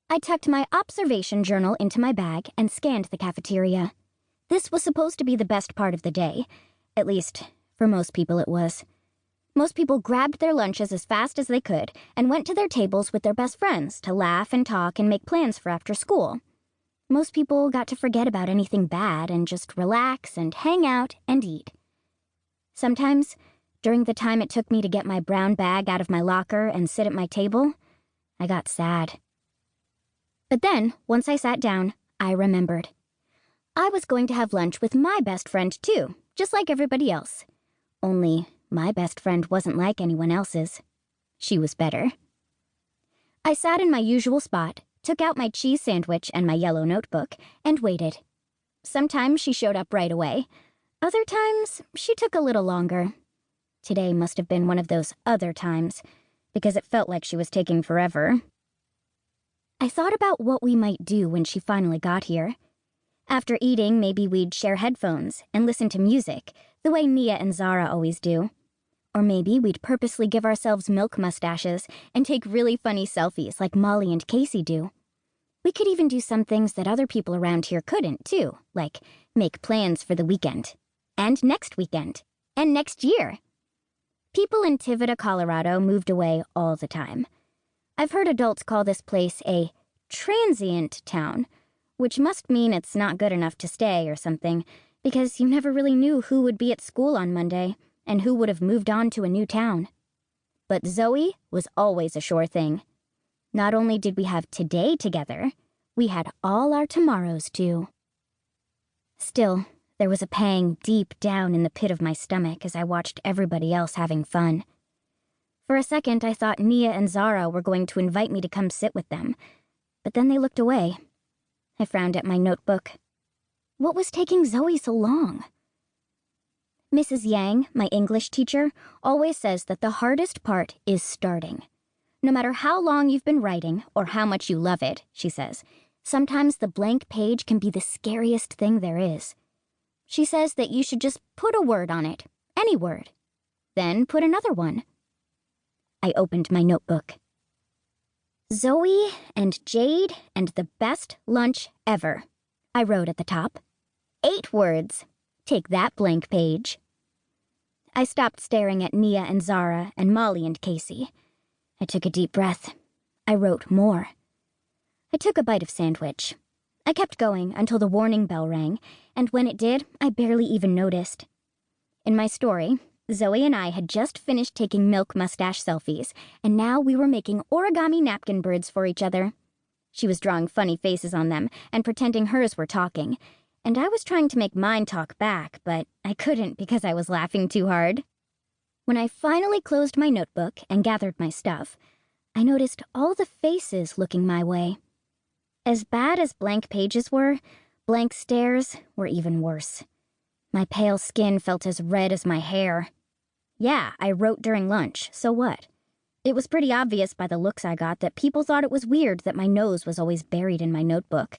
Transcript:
I tucked my observation journal into my bag and scanned the cafeteria. This was supposed to be the best part of the day. At least, for most people it was. Most people grabbed their lunches as fast as they could and went to their tables with their best friends to laugh and talk and make plans for after school. Most people got to forget about anything bad and just relax and hang out and eat. Sometimes, during the time it took me to get my brown bag out of my locker and sit at my table, I got sad. But then, once I sat down, I remembered. I was going to have lunch with my best friend too, just like everybody else. Only, my best friend wasn't like anyone else's. She was better. I sat in my usual spot, took out my cheese sandwich and my yellow notebook, and waited. Sometimes she showed up right away. Other times, she took a little longer. Today must have been one of those other times, because it felt like she was taking forever. I thought about what we might do when she finally got here. After eating, maybe we'd share headphones and listen to music, the way Nia and Zara always do. Or maybe we'd purposely give ourselves milk mustaches and take really funny selfies like Molly and Casey do. We could even do some things that other people around here couldn't, too, like make plans for the weekend. And next weekend. And next year. People in Tivita, Colorado moved away all the time. I've heard adults call this place a transient town, which must mean it's not good enough to stay or something, because you never really knew who would be at school on Monday and who would have moved on to a new town. But Zoe was always a sure thing. Not only did we have today together, we had all our tomorrows too. Still, there was a pang deep down in the pit of my stomach as I watched everybody else having fun. For a second, I thought Nia and Zara were going to invite me to come sit with them, but then they looked away. I frowned at my notebook. What was taking Zoe so long? Mrs. Yang, my English teacher, always says that the hardest part is starting. No matter how long you've been writing or how much you love it, she says, sometimes the blank page can be the scariest thing there is. She says that you should just put a word on it, any word. Then put another one. I opened my notebook. Zoe and Jade and the best lunch ever, I wrote at the top. 8 words. Take that blank page. I stopped staring at Nia and Zara and Molly and Casey. I took a deep breath. I wrote more. I took a bite of sandwich. I kept going until the warning bell rang, and when it did, I barely even noticed. In my story, Zoe and I had just finished taking milk mustache selfies, and now we were making origami napkin birds for each other. She was drawing funny faces on them and pretending hers were talking, and I was trying to make mine talk back, but I couldn't because I was laughing too hard. When I finally closed my notebook and gathered my stuff, I noticed all the faces looking my way. As bad as blank pages were, blank stares were even worse. My pale skin felt as red as my hair. Yeah, I wrote during lunch, so what? It was pretty obvious by the looks I got that people thought it was weird that my nose was always buried in my notebook.